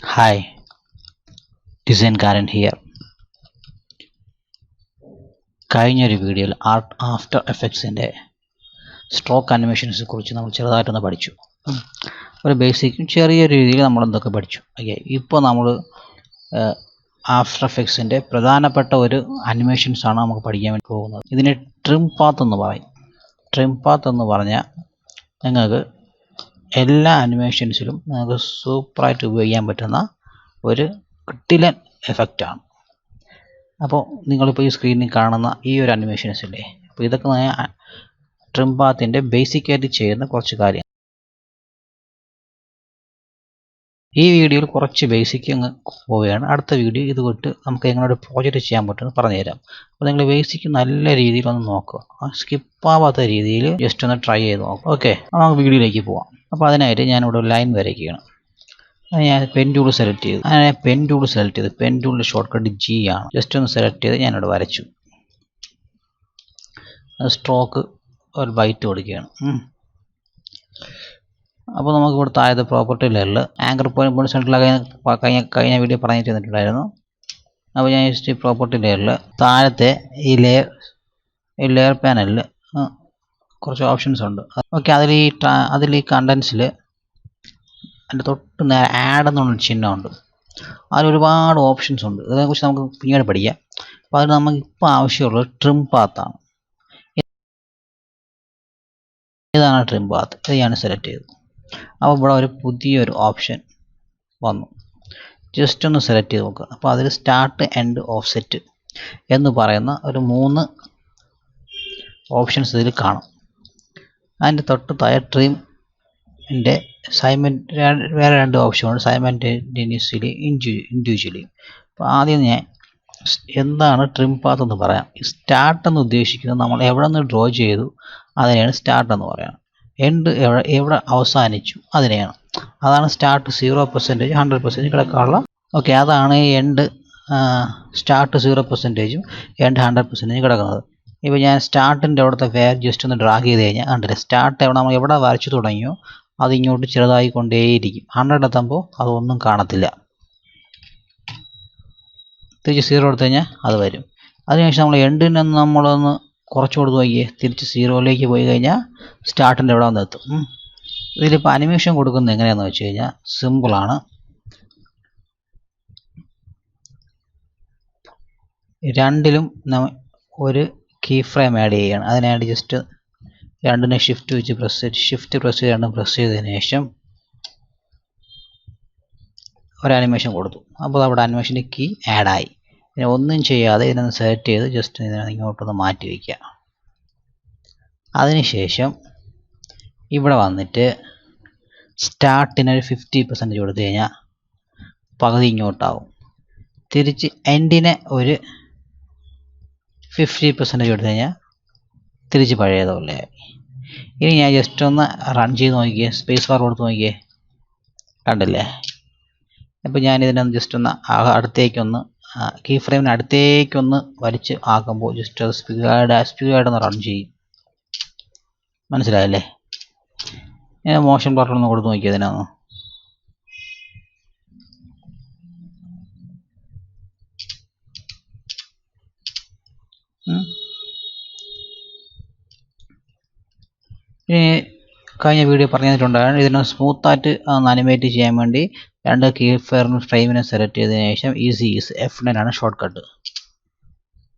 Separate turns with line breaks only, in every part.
Hi, Design Karen here. കഴിഞ്ഞൊരു വീഡിയോയിൽ art after എഫക്ട്സിൻ്റെ stroke അനിമേഷൻസിനെ കുറിച്ച് നമ്മൾ ചെറുതായിട്ടൊന്ന് പഠിച്ചു. ഒരു ബേസിക്കും ചെറിയ രീതിയിൽ നമ്മൾ എന്തൊക്കെ പഠിച്ചു. ഓക്കെ, ഇപ്പോൾ നമ്മൾ ആഫ്റ്റർ എഫക്ട്സിൻ്റെ പ്രധാനപ്പെട്ട ഒരു അനിമേഷൻസാണ് നമുക്ക് പഠിക്കാൻ വേണ്ടി പോകുന്നത്. ഇതിനെ ട്രിം പാത്ത് എന്ന് പറയും. ട്രിം പാത്ത് എന്ന് പറഞ്ഞാൽ നിങ്ങൾക്ക് എല്ലാ അനിമേഷൻസിലും നിങ്ങൾക്ക് സൂപ്പറായിട്ട് ഉപയോഗിക്കാൻ പറ്റുന്ന ഒരു കിടിലൻ എഫക്റ്റാണ്. അപ്പോൾ നിങ്ങളിപ്പോൾ ഈ സ്ക്രീനിൽ കാണുന്ന ഈ ഒരു അനിമേഷൻസ് ഇല്ലേ, അപ്പോൾ ഇതൊക്കെ ട്രിം പാത്തിൻ്റെ ബേസിക്കായിട്ട് ചെയ്യുന്ന കുറച്ച് കാര്യങ്ങൾ. ഈ വീഡിയോയിൽ കുറച്ച് ബേസിക് അങ്ങ് പോവുകയാണ്. അടുത്ത വീഡിയോ ഇത് തൊട്ട് നമുക്ക് എങ്ങനെ ഒരു പ്രോജക്റ്റ് ചെയ്യാൻ പറ്റുമെന്ന് പറഞ്ഞുതരാം. അപ്പോൾ നിങ്ങൾ ബേസിക് നല്ല രീതിയിൽ ഒന്ന് നോക്കുക, സ്കിപ്പാവാത്ത രീതിയിൽ ജസ്റ്റ് ഒന്ന് ട്രൈ ചെയ്ത് നോക്കുക. ഓക്കെ, നമുക്ക് വീഡിയോയിലേക്ക് പോവാം. അപ്പോൾ അതിനായിട്ട് ഞാനിവിടെ ഒരു ലൈൻ വരയ്ക്കുകയാണ്. അത് ഞാൻ പെൻ ടൂൾ സെലക്ട് ചെയ്തു. അങ്ങനെ പെൻ ടൂൾ സെലക്ട് ചെയ്ത് പെൻ ടൂളിൻ്റെ ഷോർട്ട് കട്ട് G ആണ്. ജസ്റ്റ് ഒന്ന് സെലക്ട് ചെയ്ത് ഞാനിവിടെ വരച്ചു. സ്ട്രോക്ക് ഒരു ബൈറ്റ് കൊടുക്കുകയാണ്. അപ്പോൾ നമുക്ക് ഇവിടെ താഴത്തെ പ്രോപ്പർട്ടി ലെയറിൽ ആങ്കർ പോയിന്റ് സെൻറ്ററിലാക്കി കഴിഞ്ഞ വീഡിയോ പറഞ്ഞു തന്നിട്ടുണ്ടായിരുന്നു. അപ്പോൾ ഞാൻ ജസ്റ്റ് പ്രോപ്പർട്ടി ലെയറിൽ താഴത്തെ ഈ ലെയർ പാനലിൽ കുറച്ച് ഓപ്ഷൻസ് ഉണ്ട്. ഓക്കെ, അതിൽ ഈ കണ്ടൻസിൽ അതിൻ്റെ തൊട്ട് നേരെ ആഡ് എന്നുള്ളൊരു ചിഹ്നമുണ്ട്. അതിൽ ഒരുപാട് ഓപ്ഷൻസ് ഉണ്ട്. ഇതിനെക്കുറിച്ച് നമുക്ക് പിന്നീട് പഠിക്കാം. അപ്പോൾ അതിന് നമുക്ക് ഇപ്പോൾ ആവശ്യമുള്ളത് ട്രിം പാത്താണ്. ഇതാണ് ട്രിം പാത്ത്. ഇത് ഞാൻ സെലക്ട് ചെയ്തു. അപ്പോൾ ഇവിടെ ഒരു പുതിയൊരു ഓപ്ഷൻ വന്നു. ജസ്റ്റ് ഒന്ന് സെലക്ട് ചെയ്ത് നോക്കുക. അപ്പോൾ അതിൽ സ്റ്റാർട്ട് എൻഡ് ഓഫ്സെറ്റ് എന്ന് പറയുന്ന ഒരു 3 ഓപ്ഷൻസ് ഇതിൽ കാണും. അതിൻ്റെ തൊട്ട് താഴെ ട്രിമിൻ്റെ വേറെ 2 ഓപ്ഷനുണ്ട്, സൈമൾട്ടേനിയസ്ലി ഇൻഡിവിജ്വലി. അപ്പോൾ ആദ്യം ഞാൻ എന്താണ് ട്രിം പാത്ത് എന്ന് പറയാം. സ്റ്റാർട്ട് എന്ന് ഉദ്ദേശിക്കുന്നത് നമ്മൾ എവിടെ നിന്ന് ഡ്രോ ചെയ്തു അതിനെയാണ് സ്റ്റാർട്ട് എന്ന് പറയുന്നത്. എൻഡ് എവിടെ അവസാനിച്ചു അതിനെയാണ്. അതാണ് സ്റ്റാർട്ട് 0%, 100% കിടക്കാനുള്ള. ഓക്കെ, അതാണ് എൻഡ്. സ്റ്റാർട്ട് 0%ഉം എൻഡ് 100% കിടക്കുന്നത്. ഇപ്പോൾ ഞാൻ സ്റ്റാർട്ടിൻ്റെ അവിടുത്തെ വേർ ജസ്റ്റ് ഒന്ന് ഡ്രാഗ് ചെയ്ത് കഴിഞ്ഞാൽ കണ്ടില്ലേ, സ്റ്റാർട്ട് നമ്മൾ എവിടെ വരച്ചു തുടങ്ങിയോ അത് ഇങ്ങോട്ട് ചെറുതായി കൊണ്ടേയിരിക്കും. 100 എത്തുമ്പോൾ അതൊന്നും കാണത്തില്ല. തിരിച്ച് 0 എടുത്തു കഴിഞ്ഞാൽ അത് വരും. അതിനുശേഷം നമ്മൾ എൻഡിന് നമ്മളൊന്ന് കുറച്ച് കൊടുത്ത് നോക്കിയേ, തിരിച്ച് 0ലേക്ക് പോയി കഴിഞ്ഞാൽ സ്റ്റാർട്ടിൻ്റെ എവിടെ വന്ന് എത്തും. ഇതിലിപ്പോൾ അനിമേഷൻ കൊടുക്കുന്നത് എങ്ങനെയാണെന്ന് വെച്ച് കഴിഞ്ഞാൽ സിമ്പിളാണ്. രണ്ടിലും ഒരു കീ ഫ്രെയിം ആഡ് ചെയ്യുകയാണ്. അതിനായിട്ട് ജസ്റ്റ് രണ്ടിനെ ഷിഫ്റ്റ് പ്രസ് ചെയ്ത് രണ്ടും പ്രസ് ചെയ്തതിന് ശേഷം ഒരു അനിമേഷൻ കൊടുത്തു. അപ്പോൾ അവിടെ അനിമേഷൻ്റെ കീ ആഡായി. പിന്നെ ഒന്നും ചെയ്യാതെ ഇതിനൊന്ന് സെലക്ട് ചെയ്ത് ജസ്റ്റ് ഇതിനെ ഇങ്ങോട്ടൊന്ന് മാറ്റി വയ്ക്കുക. അതിനുശേഷം ഇവിടെ വന്നിട്ട് സ്റ്റാർട്ടിനൊരു 50% കൊടുത്തു കഴിഞ്ഞാൽ പകുതി ഇങ്ങോട്ടാവും. തിരിച്ച് എൻഡിനെ ഒരു 50% കൊടുത്തു കഴിഞ്ഞാൽ തിരിച്ച് പഴയതുപോലെ ആയി. ഇനി ഞാൻ ജസ്റ്റ് ഒന്ന് റൺ ചെയ്ത് നോക്കിയേ, സ്പേസ് ബാർ കൊടുത്ത് നോക്കിയേ, കണ്ടില്ലേ. അപ്പോൾ ഞാനിതിനൊന്ന് ജസ്റ്റ് ഒന്ന് അടുത്തേക്കൊന്ന് കീ ഫ്രെയിമിന് അടുത്തേക്കൊന്ന് വലിച്ച് ആക്കുമ്പോൾ ജസ്റ്റ് അത് സ്പീഡായിട്ടൊന്ന് റൺ ചെയ്യും. മനസ്സിലായല്ലേ? ഞാൻ മോഷൻ ബ്ലർ ഒന്ന് കൊടുത്ത് നോക്കിയത് ഇതിനൊന്ന്. ഇനി കഴിഞ്ഞ വീഡിയോ പറഞ്ഞു തന്നിട്ടുണ്ടായിരുന്നു, ഇതിനെ സ്മൂത്തായിട്ട് അനിമേറ്റ് ചെയ്യാൻ വേണ്ടി 2 കീ ഫ്രെയിമിനെ സെലക്ട് ചെയ്തതിനു ശേഷം F9 ആണ് ഷോർട്ട് കട്ട്.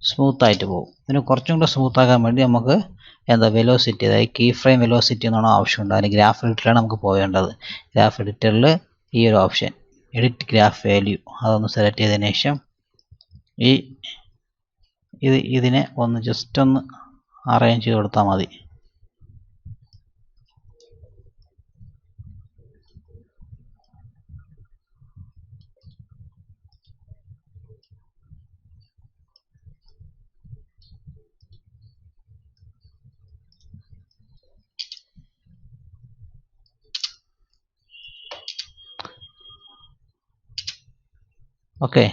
സ്മൂത്തായിട്ട് പോകും. ഇതിന് കുറച്ചും കൂടെ സ്മൂത്താക്കാൻ വേണ്ടി നമുക്ക് വെലോസിറ്റി, അതായത് കീ ഫ്രെയിം വെലോസിറ്റി എന്നാണ് ആവശ്യമുണ്ട്. അതിന് ഗ്രാഫ് എഡിറ്ററിലാണ് നമുക്ക് പോകേണ്ടത്. ഗ്രാഫ് എഡിറ്ററിൽ ഈ ഒരു ഓപ്ഷൻ എഡിറ്റ് ഗ്രാഫ് വാല്യൂ അതൊന്ന് സെലക്ട് ചെയ്തതിന് ശേഷം ഇതിനെ ഒന്ന് ജസ്റ്റ് ഒന്ന് അറേഞ്ച് ചെയ്ത് കൊടുത്താൽ മതി. ഓക്കെ,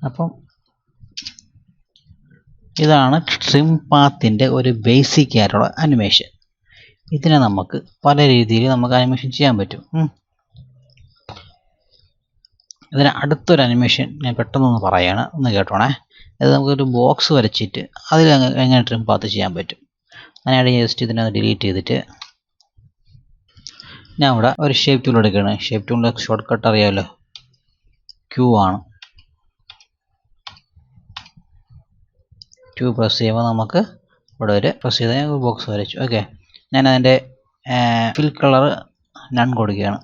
അപ്പം ഇതാണ് ട്രിം പാത്തിൻ്റെ ഒരു ബേസിക് ആയിട്ടുള്ള അനിമേഷൻ. ഇതിനെ നമുക്ക് പല രീതിയിൽ നമുക്ക് അനിമേഷൻ ചെയ്യാൻ പറ്റും. ഇതിന് അടുത്തൊരു അനിമേഷൻ ഞാൻ പെട്ടെന്നൊന്ന് പറയുകയാണ്, ഒന്ന് കേട്ടോണേ. അത് നമുക്കൊരു ബോക്സ് വരച്ചിട്ട് അതിൽ എങ്ങനെ ട്രിം പാത്ത് ചെയ്യാൻ പറ്റും. അങ്ങനെയാണെങ്കിൽ ജസ്റ്റ് ഇതിനകത്ത് ഡിലീറ്റ് ചെയ്തിട്ട് ഞാൻ ഇവിടെ ഒരു ഷേപ്പ് ടൂൾ എടുക്കുകയാണ്. ഷേപ്പ് ടൂളിൻ്റെ ഷോർട്ട് കട്ട് അറിയാമല്ലോ, ക്യൂ ആണ്. ക്യൂ പ്രസ് ചെയ്യുമ്പോൾ നമുക്ക് ഇവിടെ ഒരു പ്രസ് ചെയ്ത് ബോക്സ് വരച്ചു. ഓക്കെ, ഞാൻ അതിൻ്റെ ഫിൽ കളർ നൺ കൊടുക്കുകയാണ്.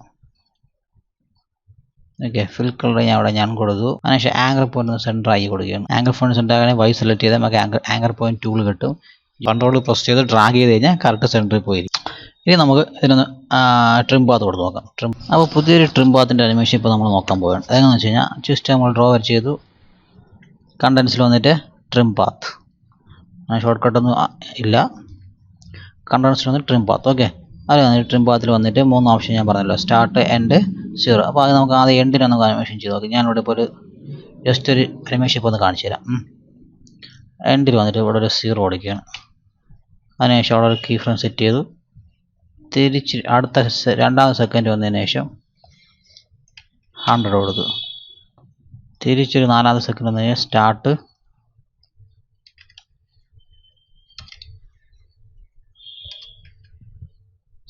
ഓക്കെ, ഫിൽ കളർ ഞാൻ അവിടെ ഞാൻ കൊടുത്തു. അതിനുശേഷം ആങ്കർ പോയിന്റ് സെൻറ്റർ ആക്കി കൊടുക്കുകയാണ്. ആങ്കർ പോയിന്റ് സെൻറ്റർ ആകാൻ വൈ സെലക്ട് ചെയ്താൽ നമുക്ക് ആങ്കർ പോയിന്റ് ടൂൾ കിട്ടും. കൺട്രോൾ പ്രസ് ചെയ്ത് ഡ്രാഗ് ചെയ്ത് കഴിഞ്ഞാൽ കറക്റ്റ് സെൻറ്ററിൽ പോയിരിക്കും. ഇനി നമുക്ക് ഇതിനൊന്ന് ട്രിം പാത്ത് കൊടുത്ത് നോക്കാം. അപ്പോൾ പുതിയൊരു ട്രിം പാത്തിൻ്റെ അനിമേഷൻ ഇപ്പോൾ നമ്മൾ നോക്കാൻ പോവുകയാണ്. അതെങ്ങനെയാണെന്ന് വെച്ച് കഴിഞ്ഞാൽ ജസ്റ്റ് നമ്മൾ ഡ്രോ വരച്ച് ചെയ്തു, കണ്ടൻസിൽ വന്നിട്ട് ട്രിം പാത്ത്, ഷോർട്ട് കട്ടൊന്നും ഇല്ല, കണ്ടൻസിൽ വന്നിട്ട് ട്രിം പാത്ത്. ഓക്കെ, അതിൽ വന്നിട്ട് ട്രിം പാത്തിൽ വന്നിട്ട് 3 ഓപ്ഷൻ ഞാൻ പറഞ്ഞല്ലോ, സ്റ്റാർട്ട്, എൻഡ്, 0. അപ്പോൾ അത് നമുക്ക് ആദ്യം എൻഡിനൊന്ന് അനിമേഷൻ ചെയ്ത് നോക്കാം. ഞാനിവിടെ ഇപ്പോൾ ഒരു ജസ്റ്റ് ഒരു അനിമേഷൻ ഇപ്പോൾ ഒന്ന് കാണിച്ചു തരാം. എൻഡിൽ വന്നിട്ട് ഇവിടെ ഒരു 0 കൊടുക്കുകയാണ്. അതിനുശേഷം അവിടെ ഒരു കീ ഫ്രെയിം സെറ്റ് ചെയ്തു. തിരിച്ച് അടുത്ത രണ്ടാമത്തെ സെക്കൻഡ് വന്നതിന് ശേഷം 100 കൊടുത്തു. തിരിച്ചൊരു 4ാമത്തെ സെക്കൻഡ് വന്നതിന് ശേഷം സ്റ്റാർട്ട്,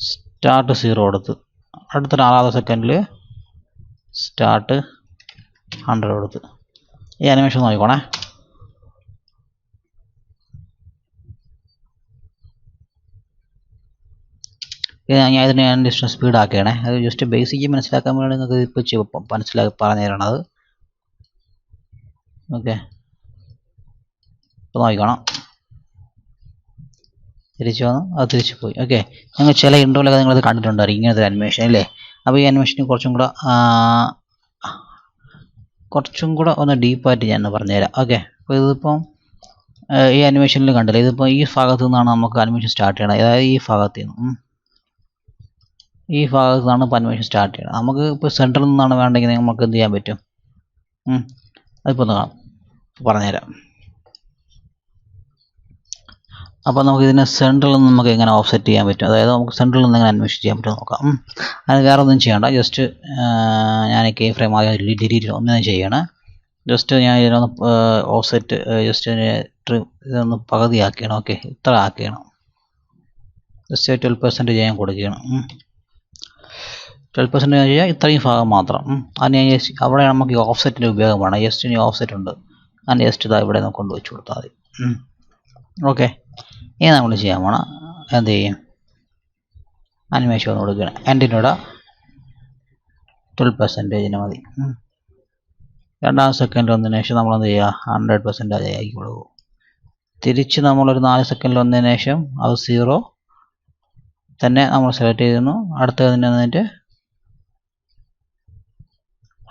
സ്റ്റാർട്ട് 0 കൊടുത്തു. അടുത്ത 4ാമത്തെ സെക്കൻഡിൽ സ്റ്റാർട്ട് 100 കൊടുത്തു. ഈ അനിമേഷൻ നോക്കിക്കോണേ. ഞാൻ ഇതിന് ജസ്റ്റ് സ്പീഡ് ആക്കുകയാണേ. അത് ജസ്റ്റ് ബേസിക് മനസ്സിലാക്കാൻ വേണ്ടി നിങ്ങൾക്ക് ഇപ്പോൾ മനസ്സിലാക്കി പറഞ്ഞു തരണത്. ഓക്കെ, ഇപ്പോൾ നോക്കിക്കോണം. തിരിച്ചു വന്നു, അത് തിരിച്ചു പോയി. ഓക്കെ, നിങ്ങൾ ചില ഇൻട്രോയിലൊക്കെ നിങ്ങളത് കണ്ടിട്ടുണ്ടായിരിക്കും ഇങ്ങനത്തെ അനിമേഷൻ അല്ലേ. അപ്പോൾ ഈ അനിമേഷന് കുറച്ചും കൂടെ ഒന്ന് ഡീപ്പായിട്ട് ഞാൻ പറഞ്ഞുതരാം. ഓക്കെ, അപ്പോൾ ഇതിപ്പം ഈ അനിമേഷനിൽ കണ്ടില്ല, ഇതിപ്പോൾ ഈ ഭാഗത്തു നിന്നാണ് നമുക്ക് അനിമേഷൻ സ്റ്റാർട്ട് ചെയ്യണം. അതായത് ഈ ഭാഗത്ത് നിന്നാണ് ഇപ്പോൾ അനിമേഷൻ സ്റ്റാർട്ട് ചെയ്യണം. നമുക്ക് ഇപ്പോൾ സെൻറ്ററിൽ നിന്നാണ് വേണ്ടെങ്കിൽ നമുക്ക് എന്ത് ചെയ്യാൻ പറ്റും, അതിപ്പോൾ ഒന്ന് പറഞ്ഞുതരാം. അപ്പോൾ നമുക്ക് ഇതിനെ സെൻറ്ററിൽ നിന്ന് നമുക്ക് എങ്ങനെ ഓഫ്സെറ്റ് ചെയ്യാൻ പറ്റും, അതായത് നമുക്ക് സെൻറ്ററിൽ നിന്ന് എങ്ങനെ അന്വേഷിച്ച് ചെയ്യാൻ പറ്റും നോക്കാം. അതിന് വേറെ ഒന്നും ചെയ്യണ്ട, ജസ്റ്റ് ഞാൻ കീ ഫ്രെയിം ആദ്യം ഡിലീറ്റ് ഒന്നും ചെയ്യണം. ജസ്റ്റ് ഞാൻ ഇതിനൊന്ന് ഓഫ്സെറ്റ് ജസ്റ്റ് ഇതൊന്ന് പകുതിയാക്കണം. ഓക്കെ, ഇത്ര ആക്കണം. ജസ്റ്റ് 12% ഞാൻ കൊടുക്കുകയാണ്. 12% ചെയ്യാൻ ഇത്രയും ഭാഗം മാത്രം. അതിന് അവിടെ നമുക്ക് ഓഫ്സെറ്റിൻ്റെ ഉപയോഗമാണ്. ജസ്റ്റ് ഇനി ഓഫ്സെറ്റ് ഉണ്ട്, അതിന് ജസ്റ്റ് ഇതാ ഇവിടെ നിന്ന് കൊണ്ടുവച്ച് കൊടുത്താൽ മതി. ഓക്കെ, ഇനി നമ്മൾ ചെയ്യാൻ പോണം എന്ത് ചെയ്യും, അനിമേഷൻ ഒന്ന് കൊടുക്കുകയാണ്. എൻഡിനൂടെ 12% മതി. 2ാം സെക്കൻഡ് വന്നതിന് ശേഷം നമ്മളെന്ത് ചെയ്യുക, 100% ആക്കി കൊടുക്കും. തിരിച്ച് നമ്മളൊരു 4 സെക്കൻഡിൽ വന്നതിന് ശേഷം അത് 0 തന്നെ നമ്മൾ സെലക്ട് ചെയ്യുന്നു. അടുത്തതിന് വന്നിട്ട്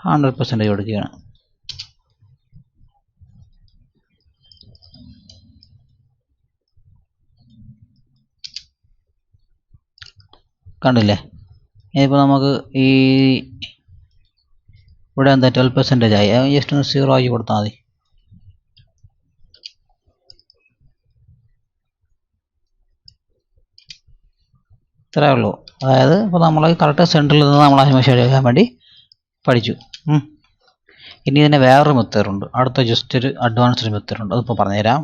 100% കൊടുക്കുകയാണ്. കണ്ടില്ലേ, ഇപ്പോൾ നമുക്ക് ഈ ഇവിടെ എന്താ 12% ആയി. ജസ്റ്റ് ഒന്ന് 0 ആക്കി കൊടുത്താൽ മതി. ഇത്രയേ ഉള്ളൂ. അതായത് ഇപ്പോൾ നമ്മൾ കറക്റ്റ് സെൻറ്ററിൽ നിന്ന് നമ്മൾ അനിമേഷൻ എടുക്കാൻ വേണ്ടി പഠിച്ചു. ഇനി ഇതിന് വേറൊരു മെത്തേഡുണ്ട്, അടുത്ത ജസ്റ്റ് ഒരു അഡ്വാൻസ്ഡ് മെത്തേഡുണ്ട്, അതിപ്പോൾ പറഞ്ഞുതരാം.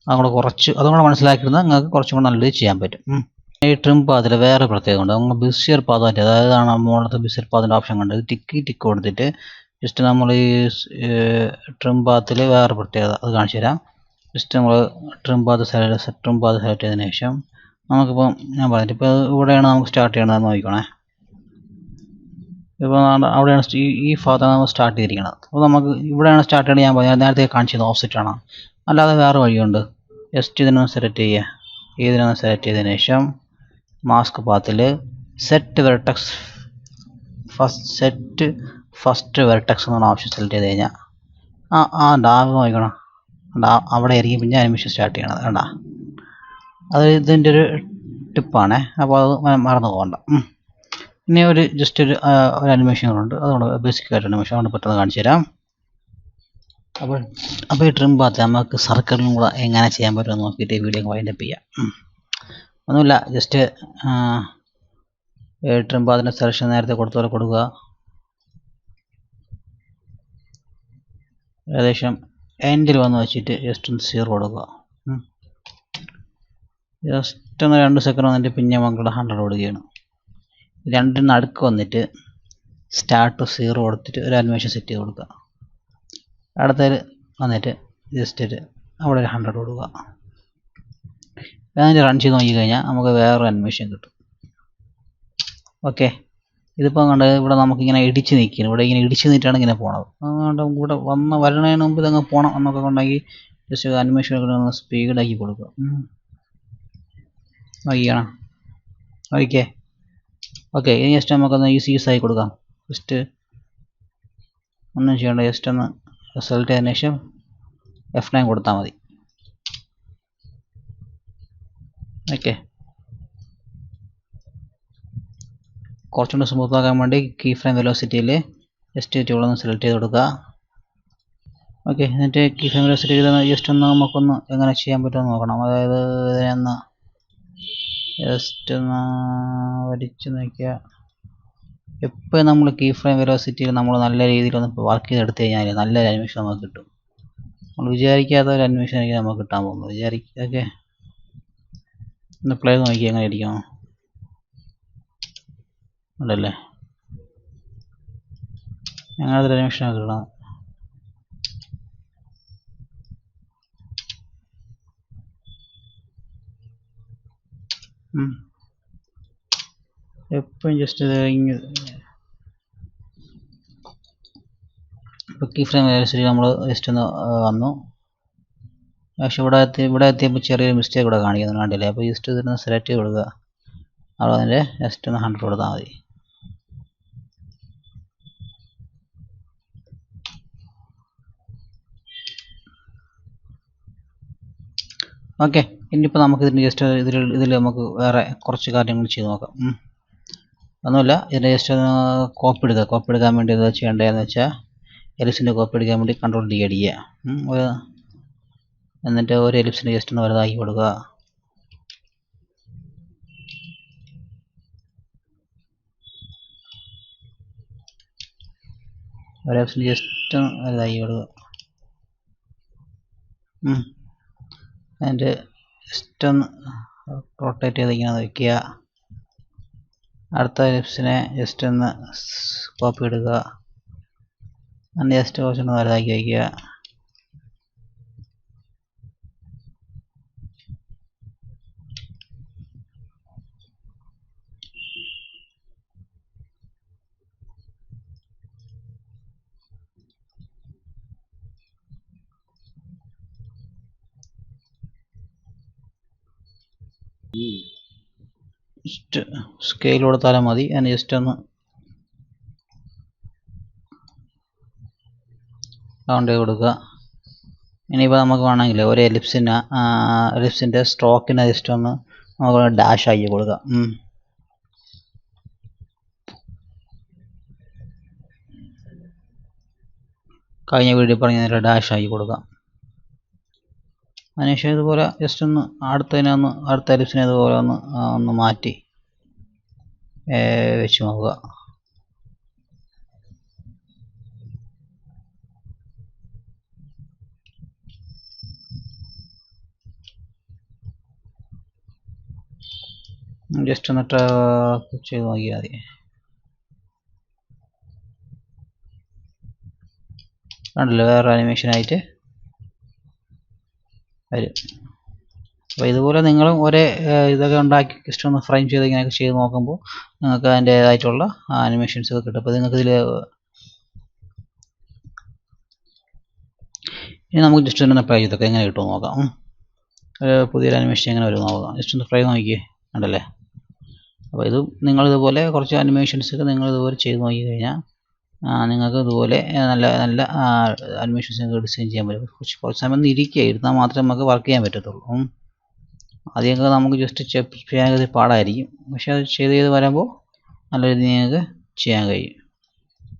അതുകൂടെ മനസ്സിലാക്കിയിരുന്നാൽ നിങ്ങൾക്ക് കുറച്ചും കൂടെ നല്ലത് ചെയ്യാൻ പറ്റും. ഈ ട്രിം പാത്തിൽ വേറെ പ്രത്യേകമുണ്ട്. നമ്മൾ ബിസിയർ പാത്ത്, അതായത് മുകളിലത്തെ ബിസിയർ പാത്തിൻ്റെ ഓപ്ഷൻ കണ്ട് ടിക്ക് കൊടുത്തിട്ട് ജസ്റ്റ് നമ്മൾ ഈ ട്രിം പാത്തിൽ വേറെ പ്രത്യേകത അത് കാണിച്ചു തരാം. ജസ്റ്റ് നമ്മൾ ട്രിം പാത്ത് സെലക്ട് ചെയ്തതിന് ശേഷം നമുക്കിപ്പോൾ ഞാൻ പറഞ്ഞിട്ട് ഇപ്പോൾ ഇവിടെയാണ് നമുക്ക് സ്റ്റാർട്ട് ചെയ്യണമെന്ന് നോക്കിക്കോണേ. ഇപ്പോൾ അവിടെയാണ് ഈ ഭാഗത്താണ് നമ്മൾ സ്റ്റാർട്ട് ചെയ്തിരിക്കുന്നത്. അപ്പോൾ നമുക്ക് ഇവിടെയാണ് സ്റ്റാർട്ട് ചെയ്യണം. ഞാൻ പറഞ്ഞത് നേരത്തെ കാണിച്ചത് ഓഫ്സെറ്റ് ആണ്, അല്ലാതെ വേറെ വഴിയുണ്ട്. ജസ്റ്റ് ഇതിനൊന്ന് സെലക്ട് ചെയ്യുക. ഇതിനൊന്ന് സെലക്ട് ചെയ്തതിന് ശേഷം മാസ്ക് പാത്തിൽ സെറ്റ് ഫസ്റ്റ് വെർട്ടെക്സ് എന്ന ഓപ്ഷൻ സെലക്ട് ചെയ്ത് കഴിഞ്ഞാൽ ഡാവ് നോക്കണം, അവിടെ ആയിരിക്കും പിന്നെ അനിമേഷൻ സ്റ്റാർട്ട് ചെയ്യണത്. കണ്ട, അത് ഇതിൻ്റെ ഒരു ടിപ്പാണേ, അപ്പോൾ അത് മറന്നു പോകണ്ട. ഇനി ജസ്റ്റ് ഒരു അനിമേഷനുണ്ട്, അതുകൊണ്ട് ബേസിക് ആയിട്ട് അനിമേഷൻ അതുകൊണ്ട് പെട്ടെന്ന് കാണിച്ചു തരാം. അപ്പോൾ ഈ ട്രിം പാത്ത് നമുക്ക് സർക്കിളിനും കൂടെ എങ്ങനെ ചെയ്യാൻ പറ്റുമെന്ന് നോക്കിയിട്ട് ഈ വീഡിയോ വൈൻഡപ്പ് ചെയ്യാം. ഒന്നുമില്ല, ജസ്റ്റ് ട്രിം പാത്തിൻ്റെ സെലക്ഷൻ നേരത്തെ കൊടുത്ത പോലെ കൊടുക്കുക. ഏകദേശം എൻഡിൽ വന്ന് വെച്ചിട്ട് ജസ്റ്റ് ഒന്ന് 0 കൊടുക്കുക. ജസ്റ്റ് ഒന്ന് 2 സെക്കൻഡ് വന്നിട്ട് പിന്നെ മക്കളുടെ 100 കൊടുക്കുകയാണ്. രണ്ടിന് നടുക്ക് വന്നിട്ട് സ്റ്റാർട്ട് 0 കൊടുത്തിട്ട് ഒരു അനിമേഷൻ സെറ്റ് ചെയ്ത് കൊടുക്കുക. അടുത്തതിൽ വന്നിട്ട് ജസ്റ്റ് അവിടെ ഒരു 100 കൊടുക്കുക. അതിന് റൺ ചെയ്ത് നോക്കിക്കഴിഞ്ഞാൽ നമുക്ക് വേറൊരു അനിമേഷൻ കിട്ടും. ഓക്കെ, ഇതിപ്പോൾ കണ്ട് ഇവിടെ നമുക്കിങ്ങനെ ഇടിച്ച് നിൽക്കുകയാണ്. ഇവിടെ ഇങ്ങനെ ഇടിച്ച് നിന്നിട്ടാണ് ഇങ്ങനെ പോണത്. അതുകൊണ്ട് ഇവിടെ വരണതിന് മുമ്പ് ഇതങ്ങ് പോകണം എന്നൊക്കെ ഉണ്ടെങ്കിൽ ജസ്റ്റ് അനിമേഷൻ ഒന്ന് സ്പീഡാക്കി കൊടുക്കുക. നോക്കിക്കണം. ഓക്കെ ഇനി ജസ്റ്റ് നമുക്കൊന്ന് ഈസി ആയി കൊടുക്കാം. ജസ്റ്റ് ഒന്നും ചെയ്യേണ്ട, ജസ്റ്റ് ഒന്ന് സെലക്ട് ചെയ്തതിന് ശേഷം F9 കൊടുത്താൽ മതി. ഓക്കെ, കുറച്ചുകൂടി സ്മൂത്ത് ആക്കാൻ വേണ്ടി കീ ഫ്രെയിം വെലോസിറ്റിയിൽ ജസ്റ്റ് ഇവിടെ ഒന്ന് സെലക്ട് ചെയ്ത് കൊടുക്കുക. ഓക്കെ, എന്നിട്ട് കീ ഫ്രെയിം വെലോസിറ്റി ജസ്റ്റ് ഒന്ന് നമുക്കൊന്ന് എങ്ങനെ ചെയ്യാൻ പറ്റുമെന്ന് നോക്കണം. അതായത് ഇതിനൊന്ന് ജസ്റ്റ് ഒന്ന് വരച്ച് നോക്കിയ എപ്പോഴും നമ്മൾ കീ ഫ്രെയിം വെലോസിറ്റിയിൽ നമ്മൾ നല്ല രീതിയിലൊന്ന് വർക്ക് ചെയ്തെടുത്ത് കഴിഞ്ഞാൽ നല്ലൊരു അനിമേഷൻ നമുക്ക് കിട്ടും. നമ്മൾ വിചാരിക്കാത്ത ഒരു അനിമേഷൻ ആയിരിക്കും നമുക്ക് കിട്ടാൻ പോകുന്നത്. ഓക്കെ, ഒന്ന് പ്ലേ നോക്കി എങ്ങനെ ഇരിക്കണം ഉണ്ടല്ലേ, അങ്ങനത്തെ ഒരു അനിമേഷനൊക്കെ കിട്ടണം. എപ്പോഴും ജസ്റ്റ് ഇപ്പോൾ കീ ഫ്രെയിം വെലോസിറ്റി നമ്മൾ ജസ്റ്റ് ഒന്ന് വന്നു. പക്ഷെ ഇവിടെ എത്തിയപ്പോൾ ചെറിയൊരു മിസ്റ്റേക്ക് ഇവിടെ കാണിക്കുന്നുണ്ട്, കണ്ടില്ലേ? അപ്പോൾ ജസ്റ്റ് ഇതിന് സെലക്ട് ചെയ്ത് കൊടുക്കുക. അവിടെ അതിൻ്റെ ജസ്റ്റ് ഒന്ന് 100 കൊടുത്താൽ മതി. ഓക്കെ, ഇനിയിപ്പോൾ നമുക്ക് ഇതിന് ജസ്റ്റ് ഇതിൽ നമുക്ക് വേറെ കുറച്ച് കാര്യങ്ങൾ ചെയ്ത് നോക്കാം. ഒന്നുമില്ല, ഇതിൻ്റെ ജസ്റ്റ് കോപ്പി എടുക്കാൻ വേണ്ടി എന്താ ചെയ്യേണ്ടതെന്ന് വെച്ചാൽ എലിപ്സിൻ്റെ കോപ്പി എടുക്കാൻ വേണ്ടി Ctrl D അടിക്കുക. എന്നിട്ട് ഒരു എലിപ്സിൻ്റെ ജസ്റ്റ് ഒന്ന് വലുതാക്കി കൊടുക്കുക. ഒരു എലിപ്സിൻ്റെ ജസ്റ്റ് വലുതാക്കി കൊടുക്കുക. എന്നിട്ട് ജസ്റ്റ് ഒന്ന് റൊട്ടേറ്റ് ചെയ്ത് ഇങ്ങനെ വയ്ക്കുക. അടുത്ത എലിപ്സിനെ ജസ്റ്റ് ഒന്ന് കോപ്പി എടുക്കുക. അതിൻ്റെ ജസ്റ്റ് കുറച്ചൊന്ന് വലുതാക്കി വയ്ക്കുക. ജസ്റ്റ് സ്കെയിൽ കൊടുത്താലും മതി. അതിന് ജസ്റ്റ് ഒന്ന് റൗണ്ട് ചെയ്ത് കൊടുക്കുക. ഇനിയിപ്പോൾ നമുക്ക് വേണമെങ്കിൽ ഒരു എലിപ്സിൻ്റെ സ്ട്രോക്കിനെ ജസ്റ്റ് ഒന്ന് നമുക്ക് ഡാഷ് ആക്കി കൊടുക്കുക. കഴിഞ്ഞ വീഡിയോ പറഞ്ഞ ഡാഷ് ആക്കി കൊടുക്കാം. അതിനുശേഷം ഇതുപോലെ ജസ്റ്റ് ഒന്ന് അടുത്ത എലിപ്സിനെ ഇതുപോലെ ഒന്ന് മാറ്റി വെച്ച് നോക്കുക. ജസ്റ്റ് എന്നിട്ട് ചെയ്ത് നോക്കിയാൽ മതി. കണ്ടില്ലേ, വേറെ അനിമേഷനായിട്ട് വരും. അപ്പോൾ ഇതുപോലെ നിങ്ങളും ഒരേ ഇതൊക്കെ ഉണ്ടാക്കി ജസ്റ്റ് ഒന്ന് ഫ്രെയിം ചെയ്ത് ഇങ്ങനെയൊക്കെ ചെയ്ത് നോക്കുമ്പോൾ നിങ്ങൾക്ക് അതിൻ്റേതായിട്ടുള്ള അനിമേഷൻസ് ഒക്കെ കിട്ടും. അപ്പോൾ നിങ്ങൾക്ക് ഇനി നമുക്ക് ജസ്റ്റ് ഒന്ന് അപ്ലൈ ചെയ്തൊക്കെ എങ്ങനെ കിട്ടുമെന്ന് നോക്കാം. പുതിയൊരു അനിമേഷൻ എങ്ങനെ വരും നോക്കാം. ജസ്റ്റ് ഒന്ന് ഫ്രെയിം നോക്കിയേ, കണ്ടല്ലേ? അപ്പോൾ നിങ്ങളിതുപോലെ കുറച്ച് അനിമേഷൻസൊക്കെ നിങ്ങളിതുപോലെ ചെയ്ത് നോക്കി കഴിഞ്ഞാൽ നിങ്ങൾക്ക് ഇതുപോലെ നല്ല നല്ല അനിമേഷൻസ് ഡിസൈൻ ചെയ്യാൻ പറ്റും. കുറച്ച് സമയം ഒന്ന് ഇരുന്നാൽ മാത്രമേ നമുക്ക് വർക്ക് ചെയ്യാൻ പറ്റത്തുള്ളൂ. ആദ്യമൊക്കെ നമുക്ക് ജസ്റ്റ് ചെയ്യാൻ പാടായിരിക്കും, പക്ഷെ അത് ചെയ്ത് വരുമ്പോൾ നല്ല രീതിയിൽ നിങ്ങൾക്ക് ചെയ്യാൻ കഴിയും.